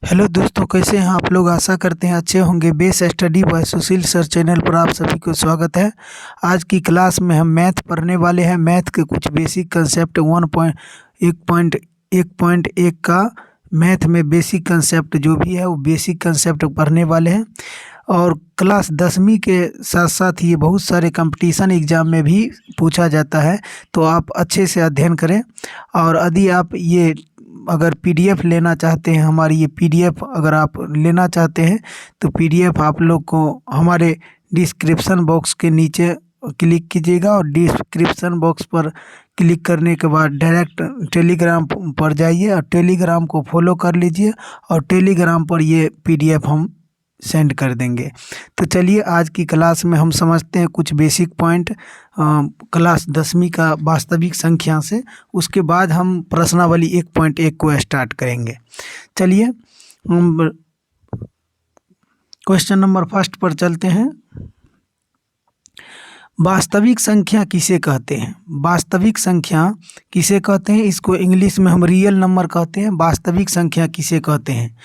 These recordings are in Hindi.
हेलो दोस्तों, कैसे हैं आप लोग। आशा करते हैं अच्छे होंगे। बेस स्टडी बाय सुशील सर चैनल पर आप सभी को स्वागत है। आज की क्लास में हम मैथ पढ़ने वाले हैं। मैथ के कुछ बेसिक कंसेप्ट 1.1 का मैथ में बेसिक कंसेप्ट जो भी है वो बेसिक कंसेप्ट पढ़ने वाले हैं। और क्लास 10वीं के साथ साथ ये बहुत सारे कंपटीशन एग्ज़ाम में भी पूछा जाता है, तो आप अच्छे से अध्ययन करें। और यदि आप ये अगर पीडीएफ लेना चाहते हैं, हमारी ये पीडीएफ अगर आप लेना चाहते हैं तो पीडीएफ आप लोग को हमारे डिस्क्रिप्शन बॉक्स के नीचे क्लिक कीजिएगा और डिस्क्रिप्शन बॉक्स पर क्लिक करने के बाद डायरेक्ट टेलीग्राम पर जाइए और टेलीग्राम को फॉलो कर लीजिए और टेलीग्राम पर ये पीडीएफ हम सेंड कर देंगे। तो चलिए आज की क्लास में हम समझते हैं कुछ बेसिक पॉइंट क्लास 10वीं का वास्तविक संख्या से। उसके बाद हम प्रश्नावली 1.1 को स्टार्ट करेंगे। चलिए हम क्वेश्चन नंबर फर्स्ट पर चलते हैं। वास्तविक संख्या किसे कहते हैं? वास्तविक संख्या किसे कहते हैं? इसको इंग्लिश में हम रियल नंबर कहते हैं। वास्तविक संख्या किसे कहते हैं?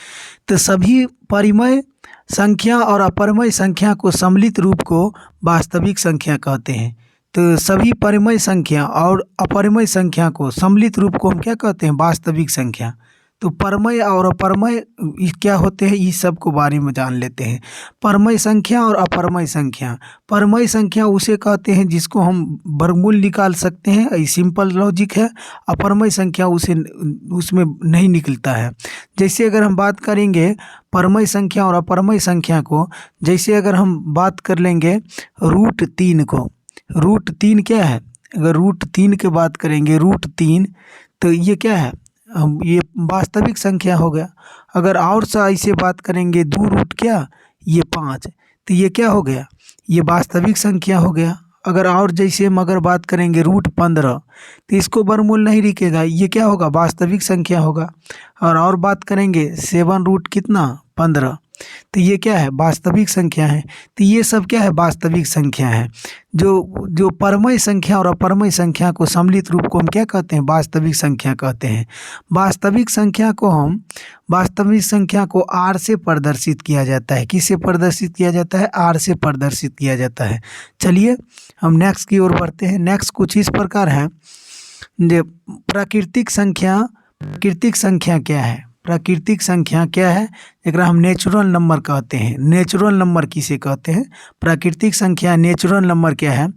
तो सभी परिमेय संख्या और अपरिमेय संख्या को सम्मिलित रूप को वास्तविक संख्या कहते हैं। तो सभी परिमेय संख्या और अपरिमेय संख्या को सम्मिलित रूप को हम क्या कहते हैं? वास्तविक संख्या। तो परिमेय और अपरिमेय क्या होते हैं, इस सब को बारे में जान लेते हैं। परिमेय संख्या और अपरिमेय संख्या। परिमेय संख्या उसे कहते हैं जिसको हम वर्गमूल निकाल सकते हैं, ये सिंपल लॉजिक है। अपरिमेय संख्या उसमें नहीं निकलता है। जैसे अगर हम बात करेंगे परिमेय संख्या और अपरिमेय संख्या को, जैसे अगर हम बात कर लेंगे √3 को। √3 क्या है? अगर √3 की बात करेंगे √3, तो ये क्या है? ये वास्तविक संख्या हो गया। अगर और सा ऐसे बात करेंगे 2 क्या, ये 5, तो ये क्या हो गया? ये वास्तविक संख्या हो गया। अगर और जैसे हम अगर बात करेंगे √15, तो इसको वर्गमूल नहीं लिखेगा, ये क्या होगा? वास्तविक संख्या होगा। और बात करेंगे 7 कितना 15, तो ये क्या है? वास्तविक संख्या है। तो ये सब क्या है? वास्तविक संख्या है। जो परिमेय संख्या और अपरिमेय संख्या को सम्मिलित रूप को हम क्या कहते हैं? वास्तविक संख्या कहते हैं। वास्तविक संख्या को R से प्रदर्शित किया जाता है। किससे प्रदर्शित किया जाता है? R से प्रदर्शित किया जाता है। चलिए हम नेक्स्ट की ओर बढ़ते हैं। नेक्स्ट कुछ इस प्रकार है। प्राकृतिक संख्या क्या है? प्राकृतिक संख्या क्या है? एकरा हम नेचुरल नंबर कहते हैं। नेचुरल नंबर किसे कहते हैं? प्राकृतिक संख्या नेचुरल नंबर क्या है?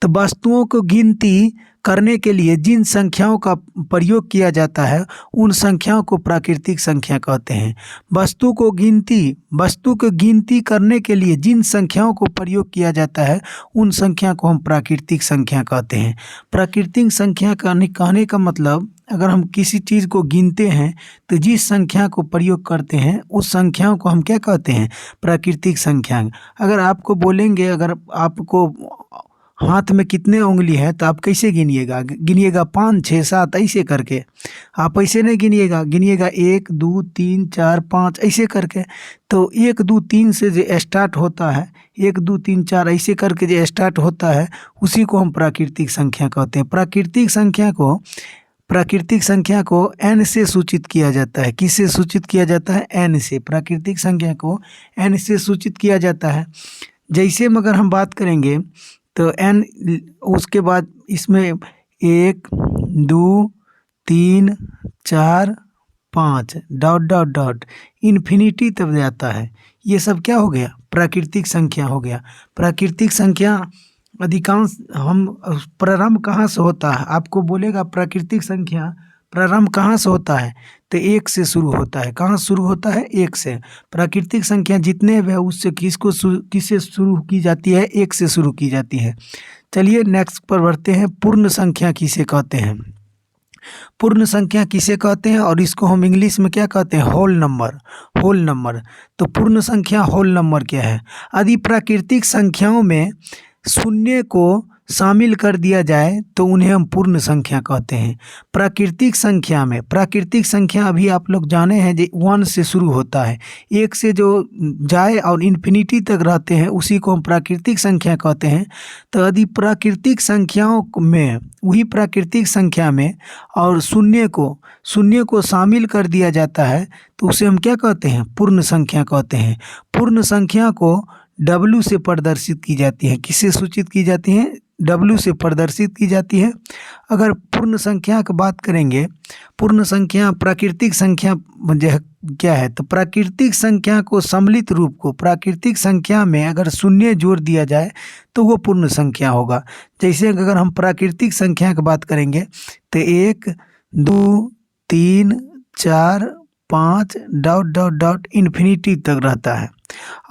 तो वस्तुओं को गिनती करने के लिए जिन संख्याओं का प्रयोग किया जाता है उन संख्याओं को प्राकृतिक संख्या कहते हैं। वस्तु को गिनती करने के लिए जिन संख्याओं को प्रयोग किया जाता है उन संख्या को हम प्राकृतिक संख्या कहते हैं। प्राकृतिक संख्या कहने का मतलब, अगर हम किसी चीज़ को गिनते हैं तो जिस संख्या को प्रयोग करते हैं उस संख्याओं को हम क्या कहते हैं? प्राकृतिक संख्या। अगर आपको बोलेंगे, अगर आपको हाथ में कितने उंगली है तो आप कैसे गिनिएगा? 5, 6, 7 ऐसे करके। आप ऐसे नहीं गिनिएगा 1, 2, 3, 4, 5 ऐसे करके। तो 1, 2, 3 से जो स्टार्ट होता है, 1, 2, 3, 4 ऐसे करके जो स्टार्ट होता है उसी को हम प्राकृतिक संख्या कहते हैं। प्राकृतिक संख्या को n से सूचित किया जाता है। किससे सूचित किया जाता है? n से। प्राकृतिक संख्या को n से सूचित किया जाता है। जैसे अगर हम बात करेंगे तो n, उसके बाद इसमें 1, 2, 3, 4, 5 ... इन्फिनिटी तब जाता है। ये सब क्या हो गया? प्राकृतिक संख्या हो गया। प्राकृतिक संख्या अधिकांश हम प्रारंभ कहाँ से होता है? आपको बोलेगा प्राकृतिक संख्या प्रारंभ कहाँ से होता है? तो 1 से शुरू होता है। कहाँ शुरू होता है? 1 से। प्राकृतिक संख्या जितने भी है उससे किससे शुरू की जाती है? 1 से शुरू की जाती है। चलिए नेक्स्ट पर बढ़ते हैं। पूर्ण संख्या किसे कहते हैं? पूर्ण संख्या किसे कहते हैं? और इसको हम इंग्लिश में क्या कहते हैं? Whole number. तो पूर्ण संख्या होल नंबर क्या है? यदि प्राकृतिक संख्याओं में शून्य को शामिल कर दिया जाए तो उन्हें हम पूर्ण संख्या कहते हैं। प्राकृतिक संख्या अभी आप लोग जाने हैं जो 1 से शुरू होता है, 1 से जो जाए और इन्फिनिटी तक रहते हैं उसी को हम प्राकृतिक संख्या कहते हैं। तो यदि प्राकृतिक संख्याओं में, वही प्राकृतिक संख्या में और शून्य को शामिल कर दिया जाता है तो उसे हम क्या कहते हैं? पूर्ण संख्या कहते हैं। पूर्ण संख्या को W से प्रदर्शित की जाती है। किससे सूचित की जाती है? W से प्रदर्शित की जाती है। अगर पूर्ण संख्या की बात करेंगे, पूर्ण संख्या प्राकृतिक संख्या क्या है? तो प्राकृतिक संख्या को सम्मिलित रूप को प्राकृतिक संख्या में अगर शून्य जोड़ दिया जाए तो वो पूर्ण संख्या होगा। जैसे अगर हम प्राकृतिक संख्या की बात करेंगे तो 1 2 3 4 5 डॉट डॉट डॉट इन्फिनिटी तक रहता है,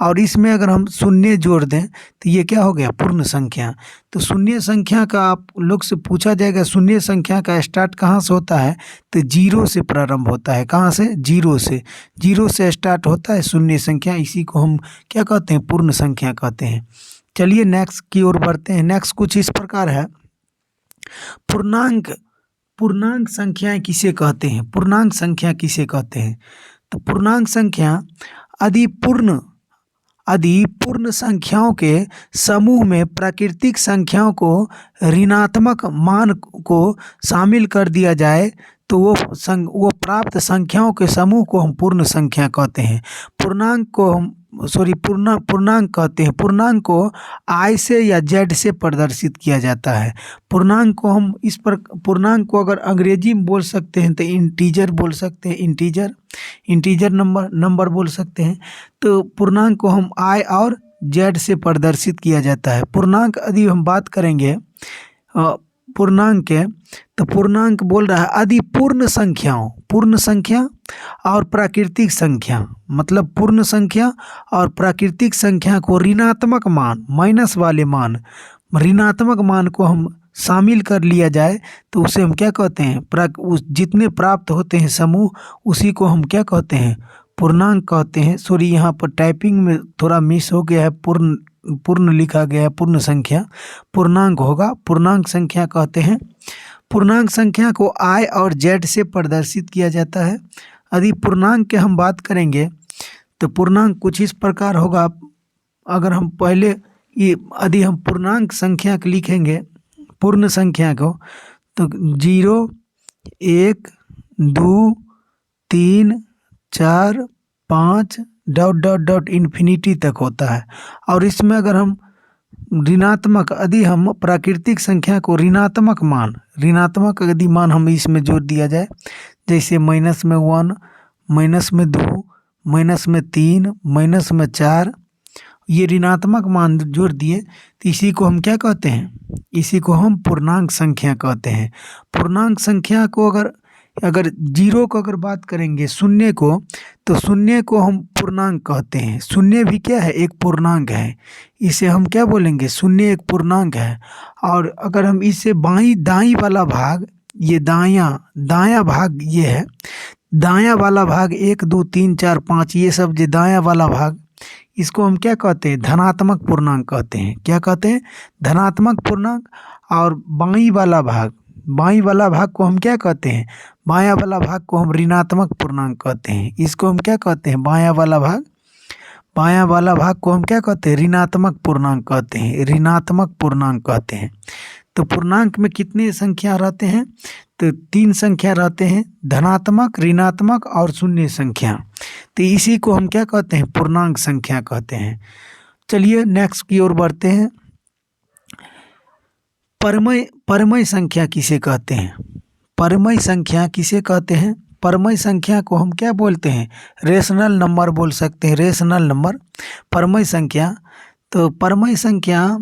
और इसमें अगर हम शून्य जोड़ दें तो ये क्या हो गया? पूर्ण संख्या। तो शून्य संख्या का आप लोग से पूछा जाएगा, शून्य संख्या का स्टार्ट कहाँ से होता है? तो 0 से प्रारंभ होता है। कहाँ से? 0 से स्टार्ट होता है शून्य संख्या। इसी को हम क्या कहते हैं? पूर्ण संख्या कहते हैं। चलिए नेक्स्ट की ओर बढ़ते हैं। नेक्स्ट कुछ इस प्रकार है, पूर्णांक संख्याएं किसे कहते हैं? पूर्णांक संख्या किसे कहते हैं? तो पूर्णांक संख्या यदि पूर्ण संख्याओं के समूह में प्राकृतिक संख्याओं को ऋणात्मक मान को शामिल कर दिया जाए तो वो प्राप्त संख्याओं के समूह को हम पूर्ण संख्या कहते हैं। पूर्णांक कहते हैं। पूर्णांक को I से या Z से प्रदर्शित किया जाता है। पूर्णांक को अगर अंग्रेजी में बोल सकते हैं तो इंटीजर बोल सकते हैं, इंटीजर नंबर बोल सकते हैं। तो पूर्णांक को हम I और Z से प्रदर्शित किया जाता है। पूर्णांक यदि हम बात करेंगे पूर्णांक है तो पूर्णांक बोल रहा है यदि पूर्ण संख्या और प्राकृतिक संख्या, मतलब पूर्ण संख्या और प्राकृतिक संख्या को ऋणात्मक मान, माइनस वाले मान, ऋणात्मक मान को हम शामिल कर लिया जाए तो उसे हम क्या कहते हैं? जितने प्राप्त होते हैं समूह उसी को हम क्या कहते हैं? पूर्णांक कहते हैं। सॉरी, यहाँ पर टाइपिंग में थोड़ा मिस हो गया है, पूर्ण लिखा गया है, पूर्ण संख्या पूर्णांक होगा। पूर्णांक संख्या कहते हैं। पूर्णांक संख्या को I और Z से प्रदर्शित किया जाता है। यदि पूर्णांक के हम बात करेंगे तो पूर्णांक कुछ इस प्रकार होगा। अगर हम पहले यदि हम पूर्णांक संख्या को लिखेंगे, पूर्ण संख्या को, तो 0 1 2 3 4 5 डॉट डॉट डॉट इन्फिनिटी तक होता है। और इसमें अगर हम यदि हम प्राकृतिक संख्या को ऋणात्मक यदि मान हम इसमें जोड़ दिया जाए, जैसे -1 -2 -3 -4, ये ऋणात्मक मान जोड़ दिए तो इसी को हम क्या कहते हैं? इसी को हम पूर्णांक संख्या कहते हैं। पूर्णांक संख्या को अगर 0 को अगर बात करेंगे, शून्य को, तो शून्य को हम पूर्णांक कहते हैं। शून्य भी क्या है? एक पूर्णांक है। इसे हम क्या बोलेंगे? शून्य एक पूर्णांक है। और अगर हम इससे दाईं वाला भाग, ये दायां भाग ये है, दायां वाला भाग 1 2 3 4 5 ये सब जो दायां वाला भाग, इसको हम क्या कहते हैं? धनात्मक पूर्णांक कहते हैं। क्या कहते हैं? धनात्मक पूर्णांक। और बाईं वाला भाग को हम क्या कहते हैं? बायां वाला भाग को हम ऋणात्मक पूर्णांक कहते हैं। इसको हम क्या कहते हैं? बायां वाला भाग को हम क्या कहते हैं? ऋणात्मक पूर्णांक कहते हैं। ऋणात्मक पूर्णांक कहते हैं। तो पूर्णांक में कितने संख्या रहते हैं? तो 3 संख्या रहते हैं, धनात्मक, ऋणात्मक और शून्य संख्या। तो इसी को हम क्या कहते हैं? पूर्णांक संख्या कहते हैं। चलिए नेक्स्ट की ओर बढ़ते हैं। परमय संख्या किसे कहते हैं? परमय संख्या किसे कहते हैं? परमय संख्या को हम क्या बोलते हैं? रेशनल नंबर बोल सकते हैं, रेशनल नंबर। परमय संख्या, तो परमय संख्या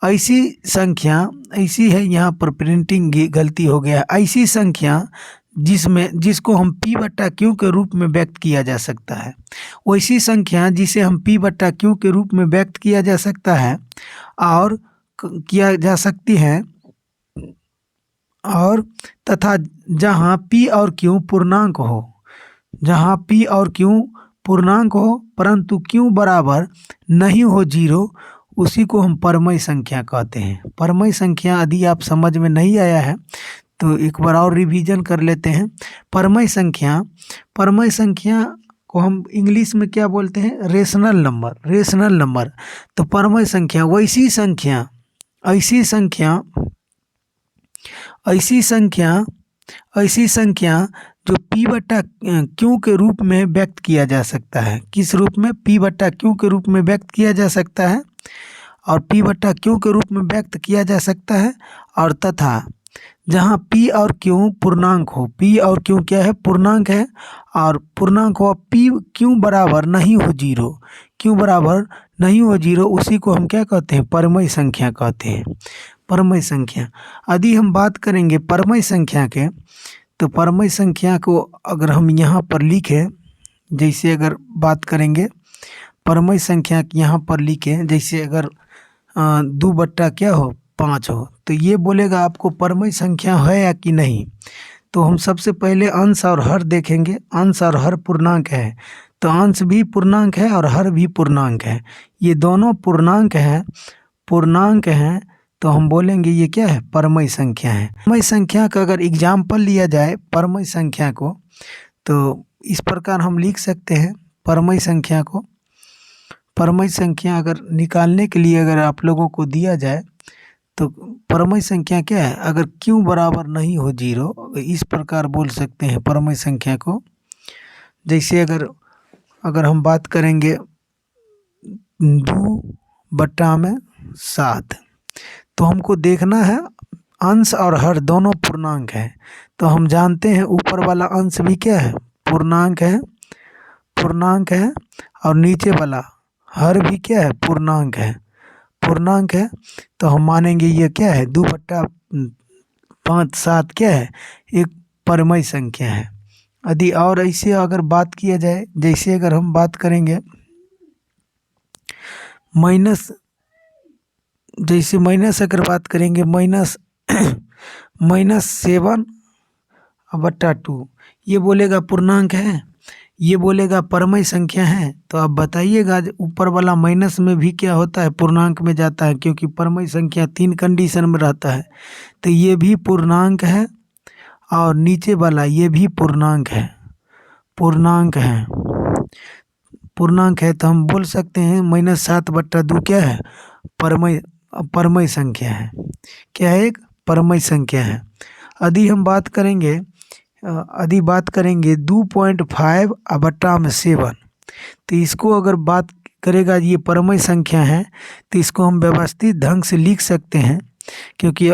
ऐसी है, यहाँ पर प्रिंटिंग गलती हो गया, ऐसी संख्या जिसको हम P/Q के रूप में व्यक्त किया जा सकता है। वैसी संख्या जिसे हम P/Q के रूप में व्यक्त किया जा सकता है और किया जा सकती है, और तथा जहाँ P और Q पूर्णांक हो, परंतु Q बराबर नहीं हो 0, उसी को हम परमय संख्या कहते हैं। परमय संख्या यदि आप समझ में नहीं आया है तो एक बार और रिवीजन कर लेते हैं। परमय संख्या को हम इंग्लिश में क्या बोलते हैं? Rational number. तो परमय संख्या ऐसी संख्या जो p बटा q के रूप में व्यक्त किया जा सकता है। किस रूप में? p बटा q के रूप में व्यक्त किया जा सकता है, और p बटा q के रूप में व्यक्त किया जा सकता है, और तथा जहाँ p और q पूर्णांक हो, p और q क्या है? पूर्णांक है, और पूर्णांक हो p q बराबर नहीं हो जीरो, उसी को हम क्या कहते हैं? परमय संख्या कहते हैं। परमय संख्या यदि हम बात करेंगे परमय संख्या के, तो परमय संख्या को अगर हम यहाँ पर लिखें, जैसे अगर बात करेंगे परमय संख्या यहाँ पर लिखें, जैसे अगर 2 बट्टा क्या हो? 5 हो, तो ये बोलेगा आपको परमय संख्या है या कि नहीं। तो हम सबसे पहले अंश और हर देखेंगे। अंश और हर पूर्णांक है, तो अंश भी पूर्णांक है और हर भी पूर्णांक है। ये दोनों पूर्णांक हैं, तो हम बोलेंगे ये क्या है? परमय संख्या है। परमय संख्या का अगर एग्जाम्पल लिया जाए परमय संख्या को, तो इस प्रकार हम लिख सकते हैं परमय संख्या को। परमय संख्या अगर निकालने के लिए अगर आप लोगों को दिया जाए, तो परमय संख्या क्या है? अगर q बराबर नहीं हो जीरो, इस प्रकार बोल सकते हैं परमय संख्या को। जैसे अगर हम बात करेंगे 2 बट्टा में 7, तो हमको देखना है अंश और हर दोनों पूर्णांक है। तो हम जानते हैं ऊपर वाला अंश भी क्या है? पूर्णांक है, और नीचे वाला हर भी क्या है? पूर्णांक है। तो हम मानेंगे ये क्या है? 2 बट्टा 5 7 क्या है? एक परमय संख्या है। यदि और ऐसे अगर बात किया जाए, जैसे अगर हम बात करेंगे माइनस अगर बात करेंगे माइनस 7 बट्टा 2, ये बोलेगा पूर्णांक है, ये बोलेगा परमय संख्या है। तो आप बताइएगा ऊपर वाला माइनस में भी क्या होता है? पूर्णांक में जाता है, क्योंकि परमय संख्या 3 कंडीशन में रहता है। तो ये भी पूर्णांक है, और नीचे वाला ये भी पूर्णांक है। तो हम बोल सकते हैं -7 बट्टा 2 क्या है? परमय संख्या है। क्या है? एक परमय संख्या है। यदि हम बात करेंगे 2.5 बट्टा में 7, तो इसको अगर बात करेगा ये परमय संख्या है, तो इसको हम व्यवस्थित ढंग से लिख सकते हैं, क्योंकि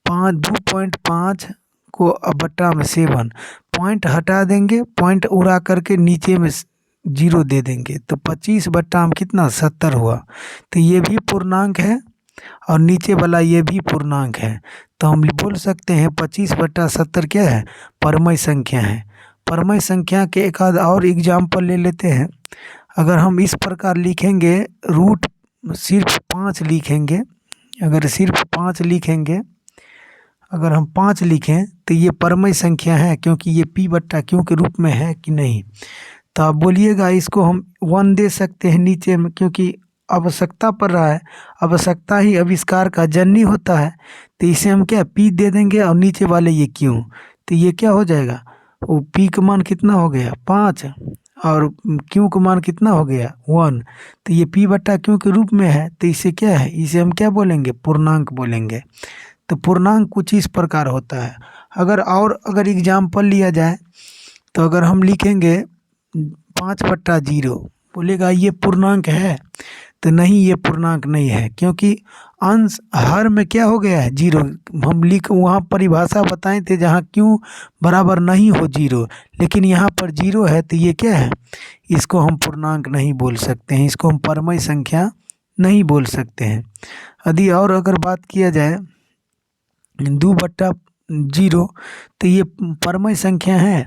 2.5 को बट्टा में 7 पॉइंट हटा देंगे, पॉइंट उड़ा करके नीचे में 0 दे देंगे, तो 25 बट्टा में कितना? 70 हुआ। तो ये भी पूर्णांक है, और नीचे वाला ये भी पूर्णांक है। तो हम बोल सकते हैं 25 बट्टा 70 क्या है? परमय संख्या है। परमय संख्या के एक आध और एग्जाम्पल ले लेते हैं। अगर हम इस प्रकार लिखेंगे, रूट सिर्फ 5 लिखेंगे, अगर हम 5 लिखें तो ये परमय संख्या है, क्योंकि ये p बट्टा q के रूप में है कि नहीं। तो आप बोलिएगा इसको हम 1 दे सकते हैं नीचे में, क्योंकि आवश्यकता पड़ रहा है। आवश्यकता ही आविष्कार का जननी होता है। तो इसे हम क्या p दे देंगे, और नीचे वाले ये q। तो ये क्या हो जाएगा? वो p का मान कितना हो गया? 5, और q का मान कितना हो गया? 1। तो ये p बट्टा q के रूप में है, तो इसे क्या है? इसे हम क्या बोलेंगे? पूर्णांक बोलेंगे। तो पूर्णांक कुछ इस प्रकार होता है। अगर एग्जाम्पल लिया जाए, तो अगर हम लिखेंगे 5 बट्टा 0, बोलेगा ये पूर्णांक है? तो नहीं, ये पूर्णांक नहीं है, क्योंकि अंश हर में क्या हो गया है? 0। हम वहाँ परिभाषा बताए थे जहाँ q बराबर नहीं हो 0, लेकिन यहाँ पर 0 है, तो ये क्या है? इसको हम पूर्णांक नहीं बोल सकते हैं, इसको हम परमय संख्या नहीं बोल सकते हैं। यदि और अगर बात किया जाए 2 बट्टा 0, तो ये परमय संख्या है?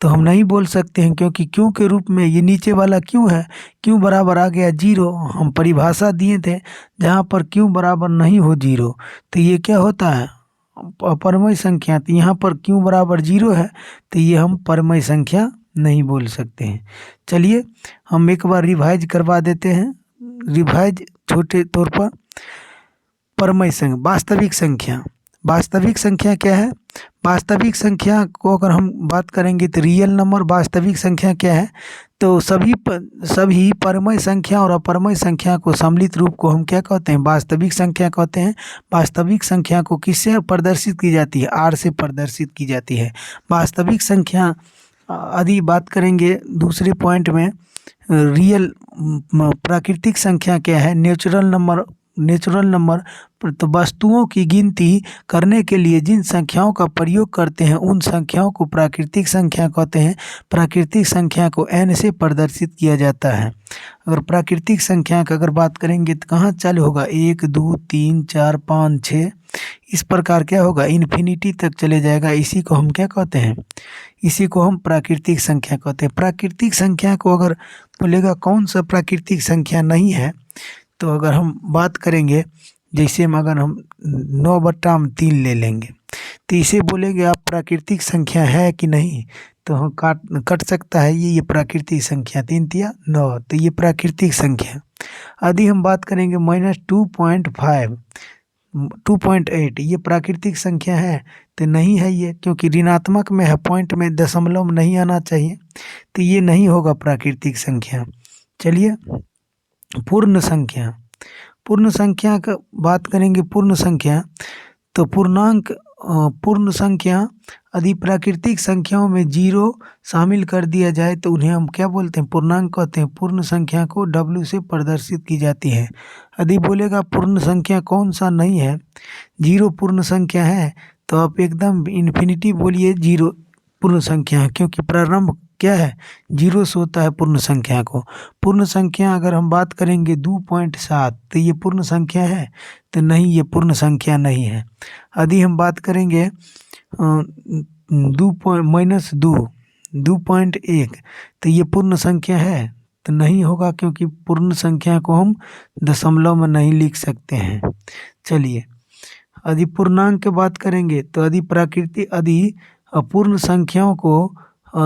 तो हम नहीं बोल सकते हैं, क्योंकि q के रूप में ये नीचे वाला q है। q बराबर आ गया 0। हम परिभाषा दिए थे जहाँ पर q बराबर नहीं हो 0, तो ये क्या होता है? परमय संख्या। तो यहाँ पर q बराबर 0 है, तो ये हम परमय संख्या नहीं बोल सकते हैं। चलिए हम एक बार रिवाइज करवा देते हैं। रिवाइज छोटे तौर पर परमय संख्या, वास्तविक संख्या। वास्तविक संख्या क्या है? वास्तविक संख्या को अगर हम बात करेंगे तो रियल नंबर वास्तविक संख्या क्या है? तो सभी परमय संख्या और अपरमय संख्या को सम्मिलित रूप को हम क्या कहते हैं? वास्तविक संख्या कहते हैं। वास्तविक संख्या को किससे प्रदर्शित की जाती है? आर से प्रदर्शित की जाती है। वास्तविक संख्या यदि बात करेंगे दूसरे पॉइंट में, रियल प्राकृतिक संख्या क्या है? नेचुरल नंबर तो वस्तुओं की गिनती करने के लिए जिन संख्याओं का प्रयोग करते हैं उन संख्याओं को प्राकृतिक संख्या कहते हैं। प्राकृतिक संख्या को n से प्रदर्शित किया जाता है। अगर प्राकृतिक संख्या का अगर बात करेंगे तो कहाँ चालू होगा? 1 2 3 4 5 6 इस प्रकार क्या होगा? इन्फिनिटी तक चले जाएगा। इसी को हम क्या कहते हैं? इसी को हम प्राकृतिक संख्या कहते हैं। प्राकृतिक संख्या को अगर बोलेगा कौन सा प्राकृतिक संख्या नहीं है, तो अगर हम बात करेंगे जैसे अगर हम 9/3 ले लेंगे तो इसे बोलेंगे आप प्राकृतिक संख्या है कि नहीं, तो हम कट सकता है ये प्राकृतिक संख्या। 3 तिया 9, तो ये प्राकृतिक संख्या। यदि हम बात करेंगे -2.5 2.8 ये प्राकृतिक संख्या है तो नहीं है ये, क्योंकि ऋणात्मक में है, पॉइंट में दशमलव में नहीं आना चाहिए, तो ये नहीं होगा प्राकृतिक संख्या। चलिए पूर्ण संख्या। पूर्ण संख्या का बात करेंगे। पूर्ण संख्या तो पूर्ण संख्या यदि प्राकृतिक संख्याओं में 0 शामिल कर दिया जाए तो उन्हें हम क्या बोलते हैं? पूर्णांक कहते हैं। पूर्ण संख्या को W से प्रदर्शित की जाती है। यदि बोलेगा पूर्ण संख्या कौन सा नहीं है, 0 पूर्ण संख्या है, तो आप एकदम इन्फिनिटी बोलिए 0 पूर्ण संख्या है, क्योंकि प्रारंभ क्या है? 0 से होता है पूर्ण संख्या को। पूर्ण संख्या अगर हम बात करेंगे 2.7 तो ये पूर्ण संख्या है, तो नहीं, ये पूर्ण संख्या नहीं है। यदि हम बात करेंगे -2.1 तो ये पूर्ण संख्या है, तो नहीं होगा, क्योंकि पूर्ण संख्या को हम दशमलव में नहीं लिख सकते हैं। चलिए यदि पूर्णांक की बात करेंगे तो यदि अपूर्ण संख्याओं को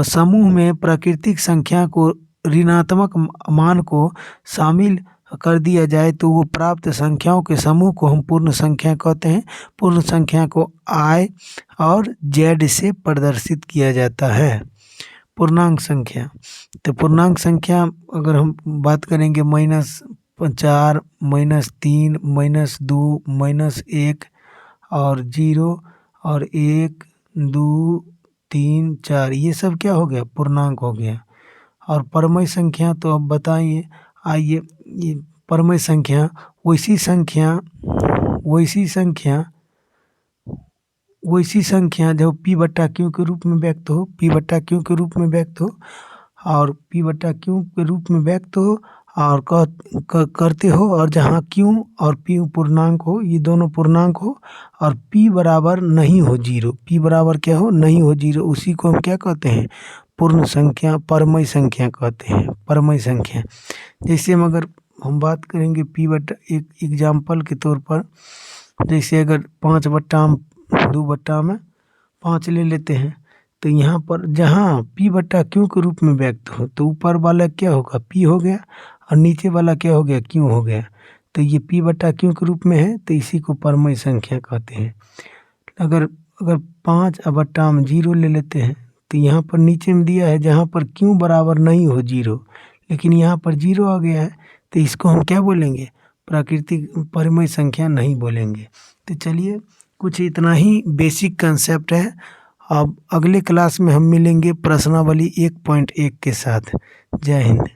समूह में प्राकृतिक संख्या को ऋणात्मक मान को शामिल कर दिया जाए तो वो प्राप्त संख्याओं के समूह को हम पूर्ण संख्या कहते हैं। पूर्ण संख्या को I और Z से प्रदर्शित किया जाता है। पूर्णांक संख्या तो पूर्णांक संख्या अगर हम बात करेंगे -4 -3 -2 -1 और 0 और 1 2 3 4 ये सब क्या हो गया? पूर्णांक हो गया। और परमय संख्या तो अब बताइए, आइए, ये परमय संख्या वैसी संख्या जो P/Q के रूप में व्यक्त हो, P/Q के रूप में व्यक्त हो और P/Q के रूप में व्यक्त हो और करते हो, और जहाँ Q और P पूर्णांक हो, ये दोनों पूर्णांक हो, और P बराबर नहीं हो 0, P बराबर क्या हो? नहीं हो 0, उसी को हम क्या कहते हैं? पूर्ण संख्या, परमय संख्या कहते हैं। परमय संख्या जैसे हम बात करेंगे एक एग्जाम्पल के तौर पर, जैसे अगर 5/2/5 ले लेते हैं, तो यहाँ पर जहाँ P/Q के रूप में व्यक्त हो तो ऊपर वाला क्या होगा? P हो गया, और नीचे वाला क्या हो गया? Q हो गया। तो ये P/Q के रूप में है, तो इसी को परमय संख्या कहते हैं। अगर 5/0 ले लेते हैं तो यहाँ पर नीचे में दिया है जहाँ पर Q बराबर नहीं हो 0, लेकिन यहाँ पर 0 आ गया है, तो इसको हम क्या बोलेंगे? प्राकृतिक परमय संख्या नहीं बोलेंगे। तो चलिए कुछ इतना ही बेसिक कंसेप्ट है। अब अगले क्लास में हम मिलेंगे प्रश्नावली 1.1 के साथ। जय हिंद।